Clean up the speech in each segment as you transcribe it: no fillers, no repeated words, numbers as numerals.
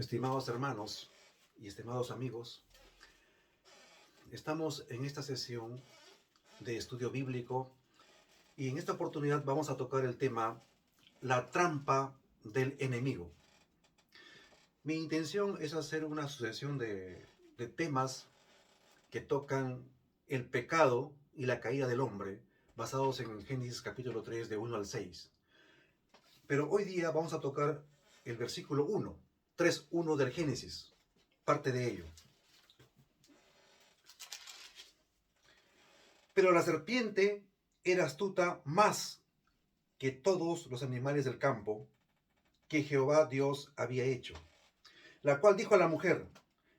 Estimados hermanos y estimados amigos, estamos en esta sesión de estudio bíblico y en esta oportunidad vamos a tocar el tema la trampa del enemigo. Mi intención es hacer una sucesión de temas que tocan el pecado y la caída del hombre, basados en Génesis capítulo 3 de 1 al 6. Pero hoy día vamos a tocar el versículo 1, 3:1 del Génesis, parte de ello. Pero la serpiente era astuta más que todos los animales del campo que Jehová Dios había hecho, la cual dijo a la mujer: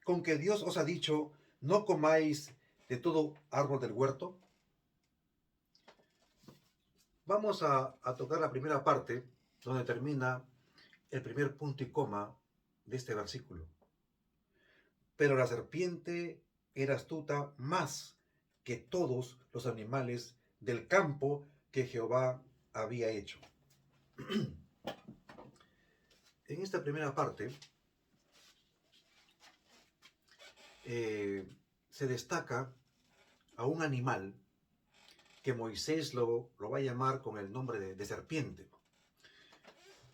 ¿con que Dios os ha dicho, no comáis de todo árbol del huerto? Vamos a tocar la primera parte, donde termina el primer punto y coma de este versículo. Pero la serpiente era astuta más que todos los animales del campo que Jehová había hecho. En esta primera parte se destaca a un animal que Moisés lo va a llamar con el nombre de serpiente.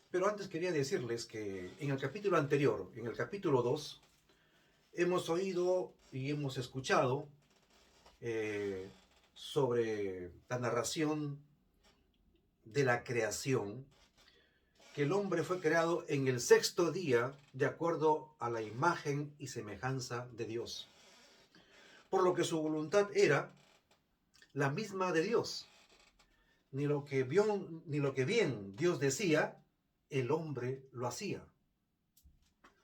Pero antes quería decirles que en el capítulo anterior, en el capítulo 2, hemos oído y hemos escuchado sobre la narración de la creación, que el hombre fue creado en el sexto día de acuerdo a la imagen y semejanza de Dios, por lo que su voluntad era la misma de Dios. Ni lo que bien Dios decía, el hombre lo hacía,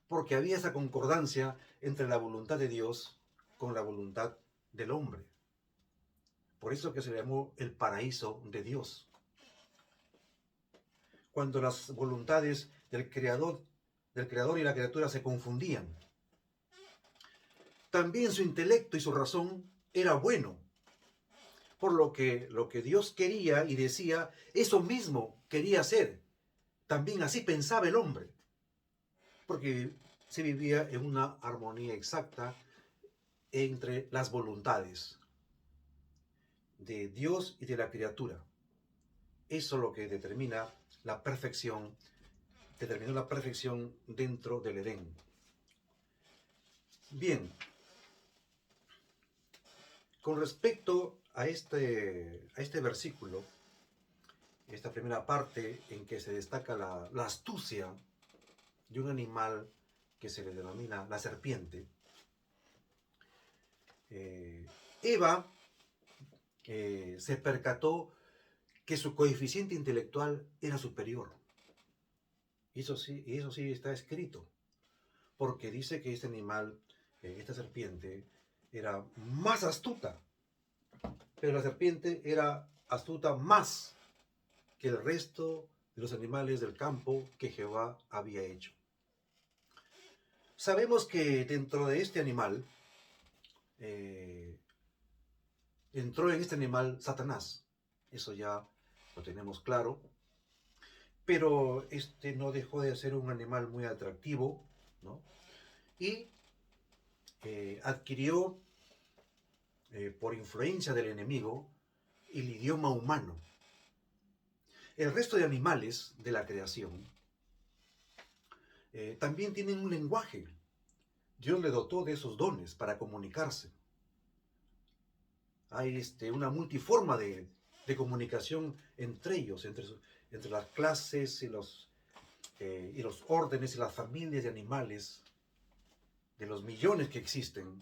porque había esa concordancia entre la voluntad de Dios con la voluntad del hombre. Por eso que se llamó el paraíso de Dios. Cuando las voluntades del creador y la criatura se confundían. También su intelecto y su razón era bueno, por lo que Dios quería y decía, eso mismo quería hacer. También así pensaba el hombre, porque se vivía en una armonía exacta entre las voluntades de Dios y de la criatura. Eso es lo que determinó la perfección dentro del Edén. Bien, con respecto a este versículo, esta primera parte en que se destaca la astucia de un animal que se le denomina la serpiente, Eva se percató que su coeficiente intelectual era superior. Y eso sí está escrito, porque dice que este animal, esta serpiente, era más astuta, pero la serpiente era astuta más que el resto de los animales del campo que Jehová había hecho. Sabemos que dentro de este animal, entró en este animal Satanás. Eso ya lo tenemos claro. Pero este no dejó de ser un animal muy atractivo, ¿no? Y adquirió, por influencia del enemigo, el idioma humano. El resto de animales de la creación también tienen un lenguaje. Dios le dotó de esos dones para comunicarse. Hay una multiforma de comunicación entre ellos, entre las clases y los órdenes y las familias de animales, de los millones que existen.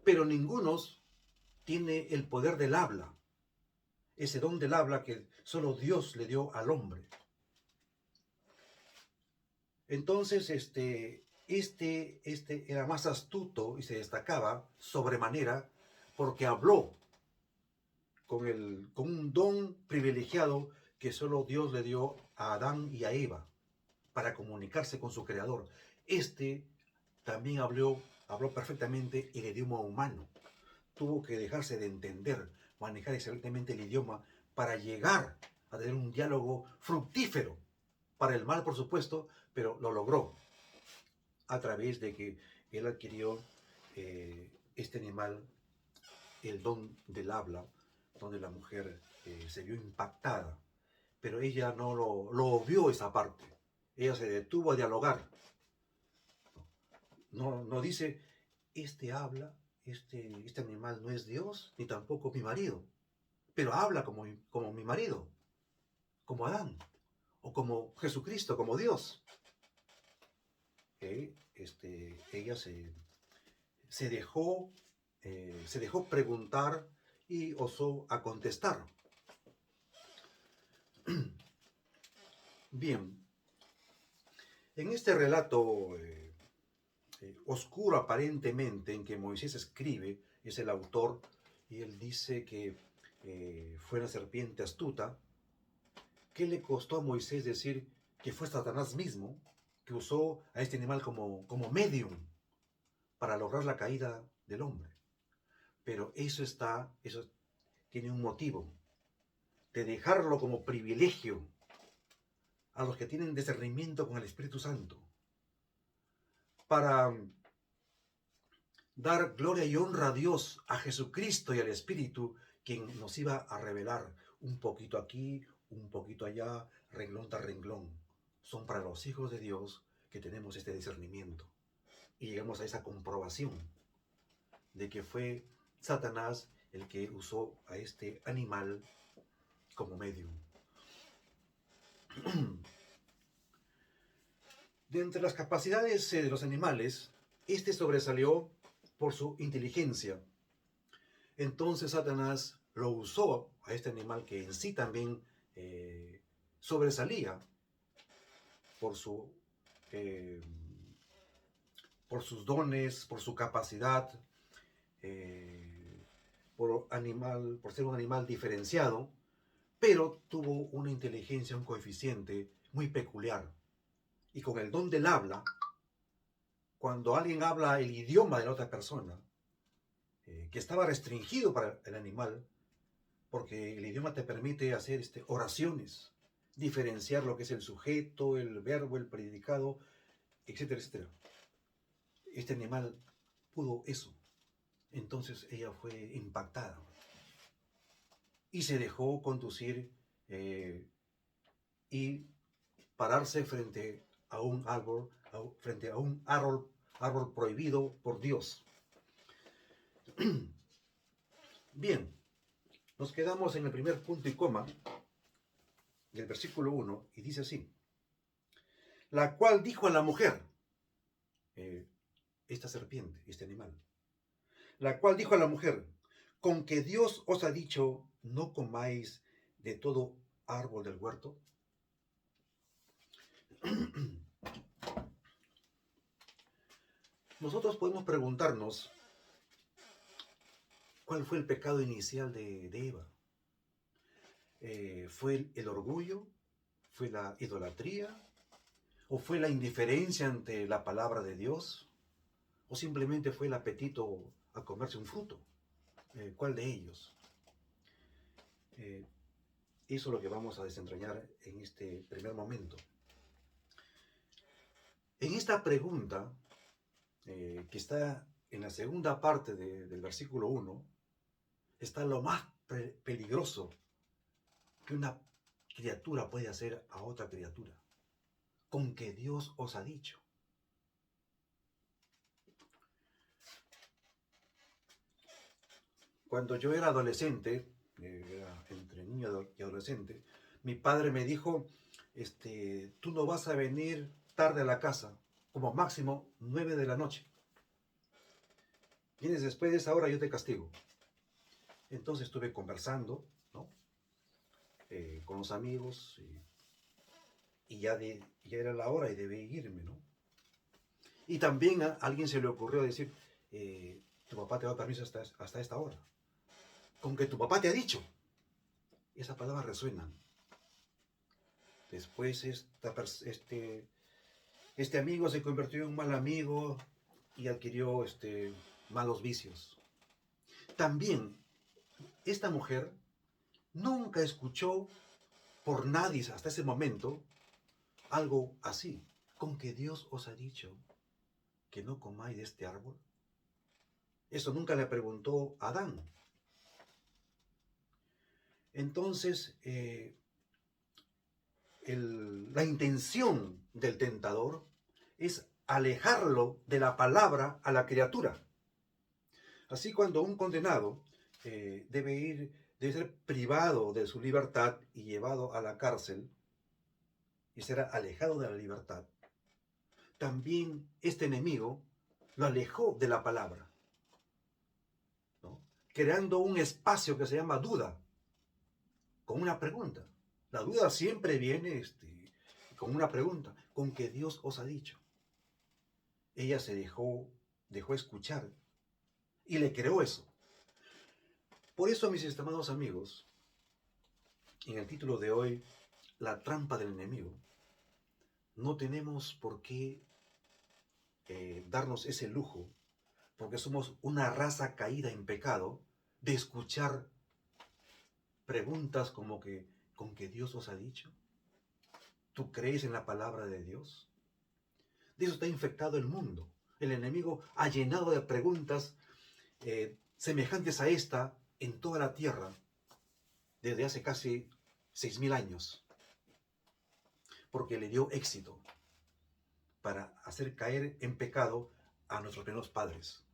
Pero ninguno tiene el poder del habla, ese don del habla que solo Dios le dio al hombre. Entonces, este era más astuto y se destacaba sobremanera porque habló con un don privilegiado que solo Dios le dio a Adán y a Eva para comunicarse con su creador. También habló perfectamente el idioma humano. Tuvo que dejarse de entender, manejar excelentemente el idioma para llegar a tener un diálogo fructífero. Para el mal, por supuesto, pero lo logró. a través de que él adquirió este animal, el don del habla, donde la mujer se vio impactada, pero ella no lo obvió esa parte. Ella se detuvo a dialogar. No dice, este habla, este animal no es Dios, ni tampoco mi marido, pero habla como mi marido, como Adán, o como Jesucristo, como Dios. Ella se dejó preguntar y osó a contestar. Bien, en este relato oscuro aparentemente en que Moisés escribe, es el autor, y él dice que fue una serpiente astuta. ¿Qué le costó a Moisés decir que fue Satanás mismo que usó a este animal como medium para lograr la caída del hombre? Pero eso tiene un motivo, de dejarlo como privilegio a los que tienen discernimiento con el Espíritu Santo, para dar gloria y honra a Dios, a Jesucristo y al Espíritu, quien nos iba a revelar un poquito aquí, un poquito allá, renglón tras renglón. Son para los hijos de Dios que tenemos este discernimiento y llegamos a esa comprobación de que fue Satanás el que usó a este animal como medium. De entre las capacidades de los animales, este sobresalió por su inteligencia. Entonces Satanás lo usó a este animal que en sí también sobresalía por eh, por sus dones, por su capacidad, por ser un animal diferenciado, pero tuvo una inteligencia, un coeficiente muy peculiar. Y con el don del habla, cuando alguien habla el idioma de la otra persona, que estaba restringido para el animal, porque el idioma te permite hacer oraciones, diferenciar lo que es el sujeto, el verbo, el predicado, etcétera, etcétera. Este animal pudo eso. Entonces ella fue impactada y se dejó conducir y pararse frente a un árbol, frente a un árbol prohibido por Dios. Bien, nos quedamos en el primer punto y coma del versículo 1 y dice así: la cual dijo a la mujer, esta serpiente, este animal, la cual dijo a la mujer, con que Dios os ha dicho, no comáis de todo árbol del huerto. Nosotros podemos preguntarnos, ¿cuál fue el pecado inicial de Eva? ¿Fue el orgullo? ¿Fue la idolatría? ¿O fue la indiferencia ante la palabra de Dios? ¿O simplemente fue el apetito a comerse un fruto? ¿Cuál de ellos? Eso es lo que vamos a desentrañar en este primer momento. En esta pregunta, que está en la segunda parte del versículo 1, está lo más peligroso que una criatura puede hacer a otra criatura. Con que Dios os ha dicho. Cuando yo era adolescente, era entre niño y adolescente, mi padre me dijo, tú no vas a venir tarde a la casa, como máximo 9 de la noche. Vienes después de esa hora, yo te castigo. Entonces estuve conversando, ¿no? Con los amigos y ya era la hora y debí irme, ¿no? Y también a alguien se le ocurrió decir, tu papá te da permiso hasta esta hora. Con que tu papá te ha dicho. Esas palabras resuenan. Después este amigo se convirtió en un mal amigo y adquirió malos vicios. También esta mujer nunca escuchó por nadie hasta ese momento algo así. Con que Dios os ha dicho. que no comáis de este árbol? Eso nunca le preguntó a Adán. Entonces, la intención del tentador es alejarlo de la palabra a la criatura. Así, cuando un condenado debe ser privado de su libertad y llevado a la cárcel y será alejado de la libertad, también este enemigo lo alejó de la palabra, ¿no? Creando un espacio que se llama duda, con una pregunta. La duda siempre viene con una pregunta: ¿con qué Dios os ha dicho? Ella se dejó escuchar y le creó eso. Por eso, mis estimados amigos, en el título de hoy, la trampa del enemigo, no tenemos por qué darnos ese lujo, porque somos una raza caída en pecado, de escuchar preguntas como que, ¿con qué Dios os ha dicho? ¿Tú crees en la palabra de Dios? De eso está infectado el mundo. El enemigo ha llenado de preguntas semejantes a esta en toda la tierra desde hace casi 6.000 años, porque le dio éxito para hacer caer en pecado a nuestros primeros padres.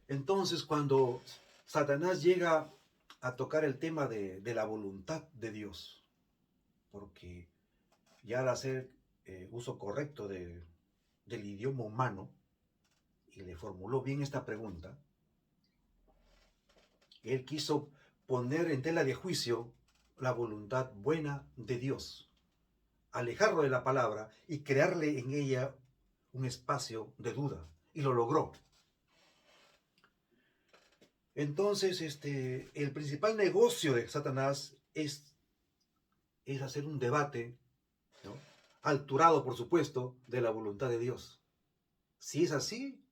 Entonces, cuando Satanás llega a tocar el tema de la voluntad de Dios, porque ya al hacer uso correcto del idioma humano, y le formuló bien esta pregunta, él quiso poner en tela de juicio la voluntad buena de Dios, alejarlo de la palabra y crearle en ella un espacio de duda, y lo logró. Entonces, el principal negocio de Satanás es hacer un debate, ¿no?, alturado, por supuesto, de la voluntad de Dios. Si es así,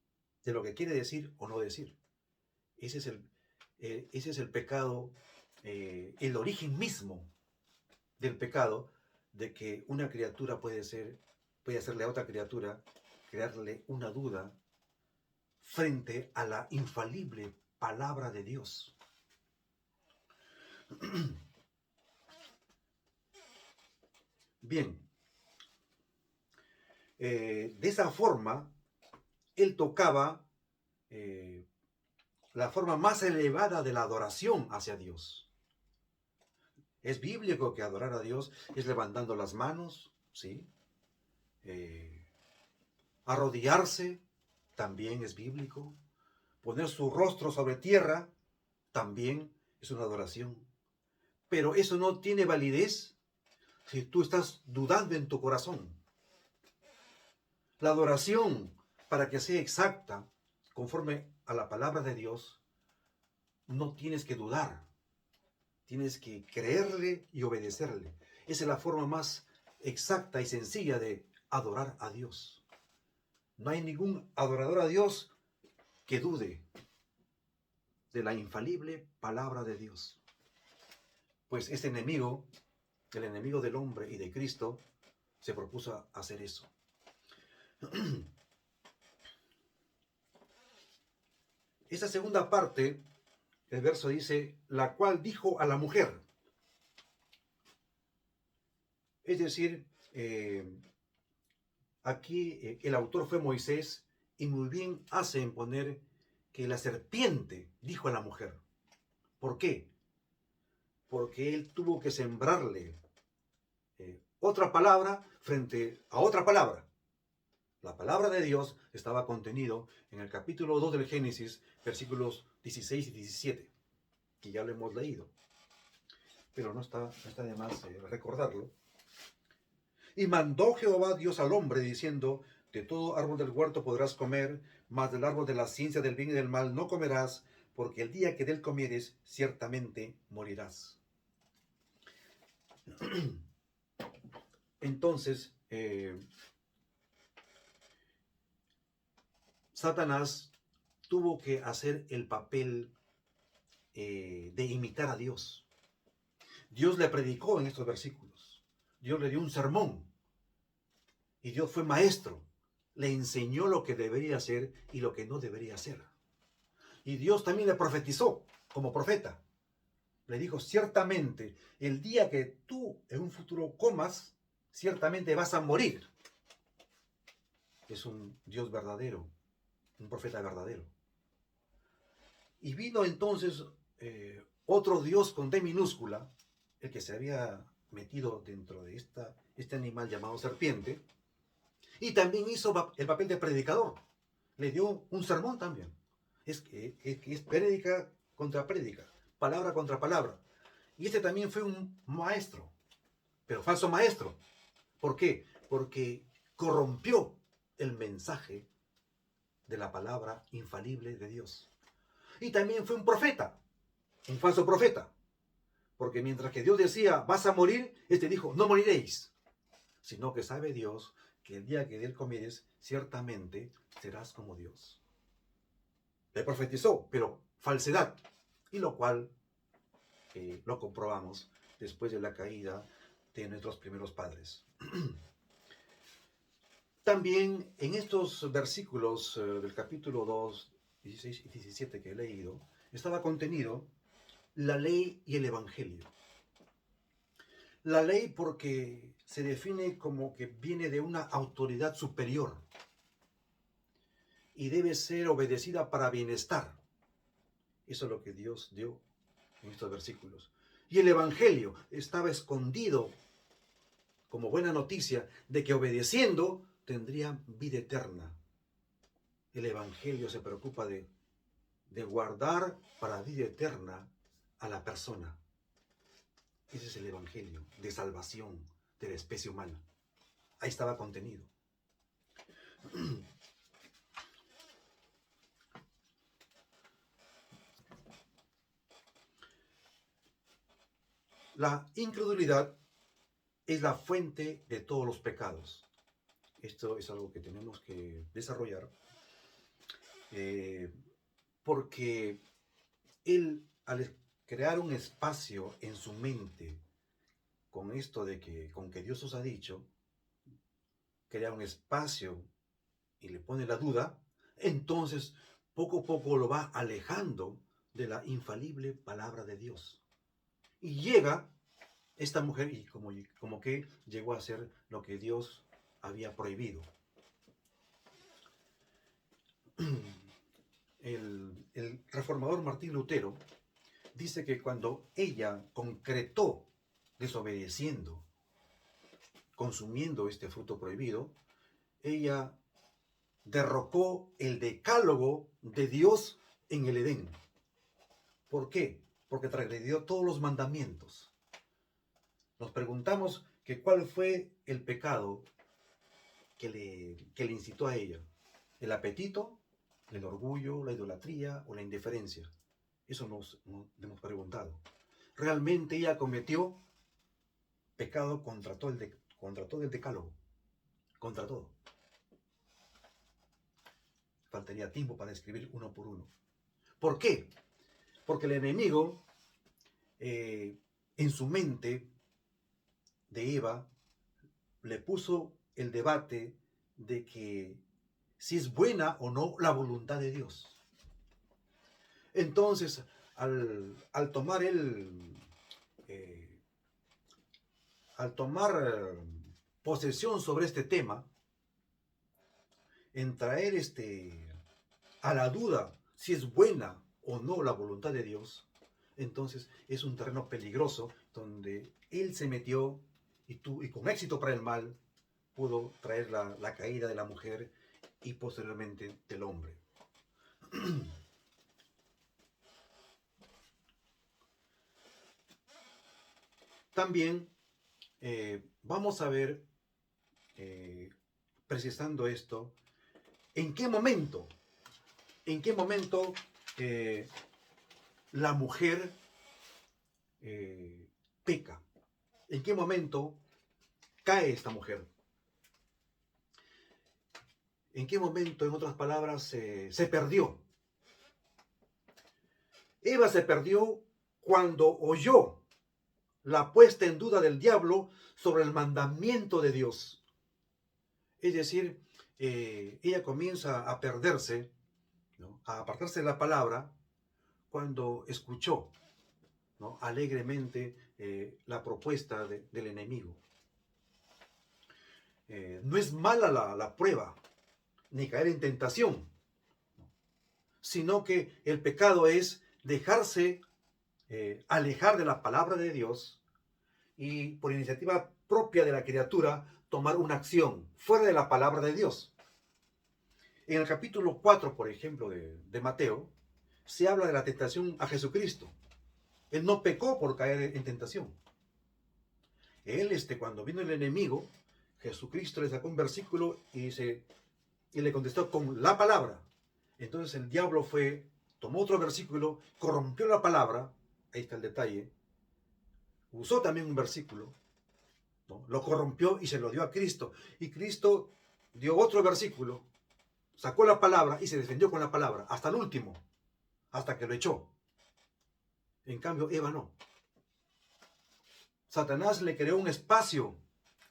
de lo que quiere decir o no decir. Ese es el pecado, el origen mismo del pecado, de que una criatura puede hacerle a otra criatura, crearle una duda frente a la infalible palabra de Dios. Bien, de esa forma, él tocaba la forma más elevada de la adoración hacia Dios. Es bíblico que adorar a Dios es levantando las manos, ¿sí? Arrodillarse también es bíblico. Poner su rostro sobre tierra también es una adoración. Pero eso no tiene validez si tú estás dudando en tu corazón. La adoración, para que sea exacta, conforme a la palabra de Dios, no tienes que dudar. Tienes que creerle y obedecerle. Esa es la forma más exacta y sencilla de adorar a Dios. No hay ningún adorador a Dios que dude de la infalible palabra de Dios. Pues este enemigo, el enemigo del hombre y de Cristo, se propuso hacer eso. Esta segunda parte, el verso dice, la cual dijo a la mujer. Es decir, aquí el autor fue Moisés, y muy bien hace en poner que la serpiente dijo a la mujer. ¿Por qué? Porque él tuvo que sembrarle otra palabra frente a otra palabra. La palabra de Dios estaba contenido en el capítulo 2 del Génesis, versículos 16 y 17, que ya lo hemos leído, pero no está de más recordarlo. Y mandó Jehová Dios al hombre, diciendo, de todo árbol del huerto podrás comer, mas del árbol de la ciencia del bien y del mal no comerás, porque el día que de él comieres, ciertamente morirás. Entonces, Satanás tuvo que hacer el papel de imitar a Dios. Dios le predicó en estos versículos. Dios le dio un sermón. Y Dios fue maestro. Le enseñó lo que debería hacer y lo que no debería hacer. Y Dios también le profetizó como profeta. Le dijo, ciertamente, el día que tú en un futuro comas, ciertamente vas a morir. Es un Dios verdadero, un profeta verdadero. Y vino entonces otro Dios con D minúscula, el que se había metido dentro de este animal llamado serpiente, y también hizo el papel de predicador. Le dio un sermón también. Es prédica contra prédica, palabra contra palabra. Y este también fue un maestro, pero falso maestro. ¿Por qué? Porque corrompió el mensaje de la palabra infalible de Dios. Y también fue un profeta, un falso profeta. Porque mientras que Dios decía, vas a morir, este dijo, no moriréis. Sino que sabe Dios que el día que de él comieres, ciertamente serás como Dios. Le profetizó, pero falsedad. Y lo cual lo comprobamos después de la caída de nuestros primeros padres. También en estos versículos del capítulo 2, 16 y 17 que he leído, estaba contenido la ley y el evangelio. La ley porque se define como que viene de una autoridad superior y debe ser obedecida para bienestar. Eso es lo que Dios dio en estos versículos. Y el evangelio estaba escondido como buena noticia de que obedeciendo tendrían vida eterna. El evangelio se preocupa de guardar para vida eterna a la persona. Ese es el evangelio de salvación de la especie humana. Ahí estaba contenido. La incredulidad es la fuente de todos los pecados. Esto es algo que tenemos que desarrollar porque él, al crear un espacio en su mente con esto de que, con que Dios os ha dicho, crea un espacio y le pone la duda, entonces poco a poco lo va alejando de la infalible palabra de Dios. Y llega esta mujer y como que llegó a hacer lo que Dios había prohibido. El reformador Martín Lutero dice que cuando ella concretó desobedeciendo, consumiendo este fruto prohibido, ella derrocó el decálogo de Dios en el Edén. ¿Por qué? Porque transgredió todos los mandamientos. Nos preguntamos que cuál fue el pecado que le incitó a ella. ¿El apetito, el orgullo, la idolatría o la indiferencia? Eso nos hemos preguntado. ¿Realmente ella cometió pecado contra todo el decálogo? Contra todo. Faltaría tiempo para describir uno por uno. ¿Por qué? Porque el enemigo, en su mente de Eva, le puso el debate de que si es buena o no la voluntad de Dios. Entonces, al tomar posesión sobre este tema, en traer a la duda si es buena o no la voluntad de Dios, entonces es un terreno peligroso donde él se metió y con éxito para el mal pudo traer la caída de la mujer y posteriormente del hombre. También vamos a ver, precisando esto, en qué momento la mujer peca, en qué momento cae esta mujer, en qué momento, en otras palabras, se perdió. Eva se perdió cuando oyó la puesta en duda del diablo sobre el mandamiento de Dios. Es decir, ella comienza a perderse, ¿no? A apartarse de la palabra cuando escuchó, ¿no? Alegremente la propuesta del enemigo. No es mala la prueba, ni caer en tentación, sino que el pecado es dejarse alejar de la palabra de Dios y por iniciativa propia de la criatura tomar una acción fuera de la palabra de Dios. En el capítulo 4, por ejemplo, de Mateo, se habla de la tentación a Jesucristo. Él no pecó por caer en tentación. Él, cuando vino el enemigo, Jesucristo le sacó un versículo y le contestó con la palabra. Entonces el diablo tomó otro versículo, corrompió la palabra, ahí está el detalle, usó también un versículo, ¿no? Lo corrompió y se lo dio a Cristo. Y Cristo dio otro versículo, sacó la palabra y se defendió con la palabra, hasta el último, hasta que lo echó. En cambio, Eva no. Satanás le creó un espacio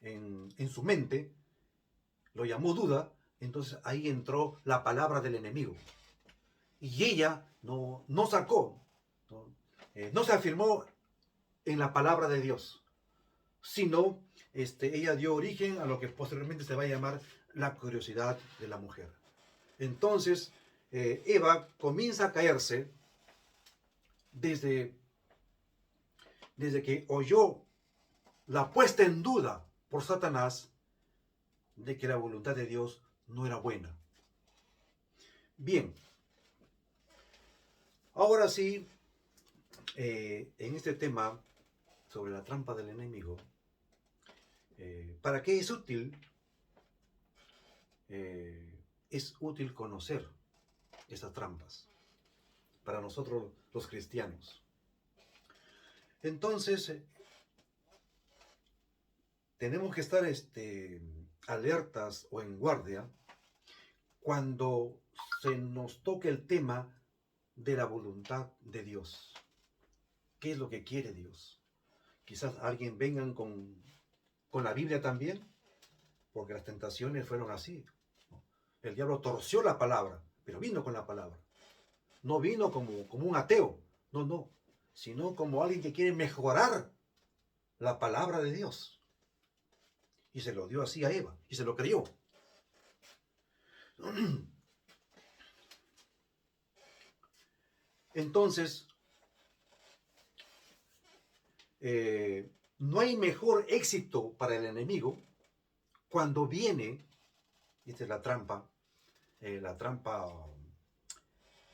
en su mente, lo llamó duda, entonces ahí entró la palabra del enemigo. Y ella no sacó, no se afirmó en la palabra de Dios, sino ella dio origen a lo que posteriormente se va a llamar la curiosidad de la mujer. Entonces, Eva comienza a caerse desde que oyó la puesta en duda por Satanás de que la voluntad de Dios no era buena. Bien, ahora sí, en este tema sobre la trampa del enemigo, ¿para qué es útil? Es útil conocer esas trampas para nosotros los cristianos. Entonces, tenemos que estar alertas o en guardia cuando se nos toque el tema de la voluntad de Dios. ¿Qué es lo que quiere Dios? Quizás alguien vengan con la Biblia también, porque las tentaciones fueron así. El diablo torció la palabra, pero vino con la palabra. No vino como un ateo, no, sino como alguien que quiere mejorar la palabra de Dios. Y se lo dio así a Eva, y se lo creyó. Entonces, no hay mejor éxito para el enemigo cuando viene, esta es la trampa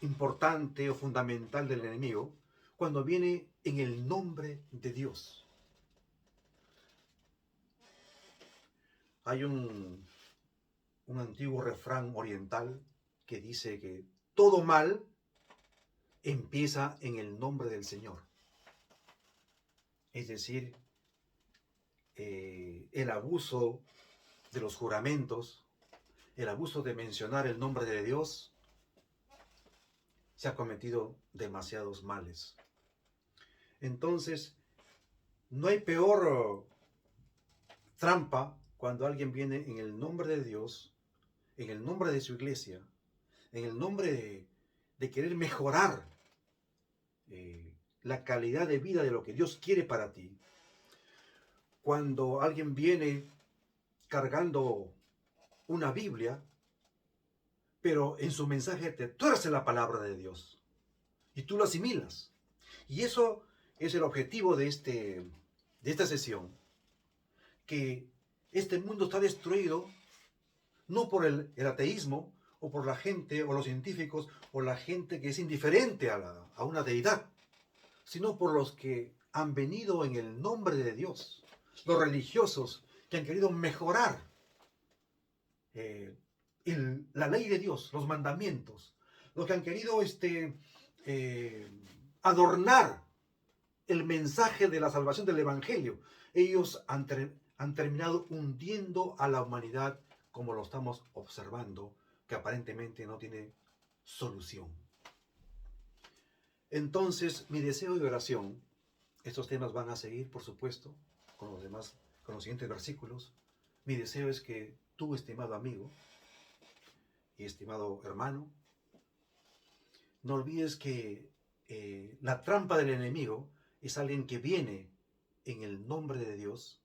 importante o fundamental del enemigo, cuando viene en el nombre de Dios. Hay un antiguo refrán oriental que dice que todo mal empieza en el nombre del Señor. Es decir, el abuso de los juramentos, el abuso de mencionar el nombre de Dios, se ha cometido demasiados males. Entonces, no hay peor trampa cuando alguien viene en el nombre de Dios, en el nombre de su iglesia, en el nombre de querer mejorar la calidad de vida de lo que Dios quiere para ti. Cuando alguien viene cargando una Biblia, pero en su mensaje te tuerce la palabra de Dios y tú lo asimilas. Y eso es el objetivo de esta sesión, que este mundo está destruido no por el ateísmo o por la gente o los científicos o la gente que es indiferente a una deidad, sino por los que han venido en el nombre de Dios, los religiosos que han querido mejorar la ley de Dios, los mandamientos, los que han querido adornar el mensaje de la salvación del Evangelio. Ellos han terminado hundiendo a la humanidad como lo estamos observando, que aparentemente no tiene solución. Entonces, mi deseo y oración, estos temas van a seguir, por supuesto, con los siguientes versículos, Mi deseo es que tú, estimado amigo y estimado hermano, no olvides que la trampa del enemigo es alguien que viene en el nombre de Dios,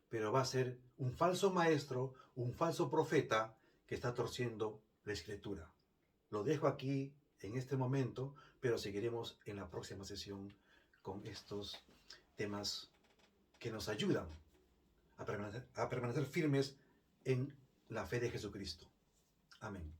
pero va a ser un falso maestro, un falso profeta que está torciendo la escritura. Lo dejo aquí en este momento, pero seguiremos en la próxima sesión con estos temas que nos ayudan a permanecer firmes en la fe de Jesucristo. Amén.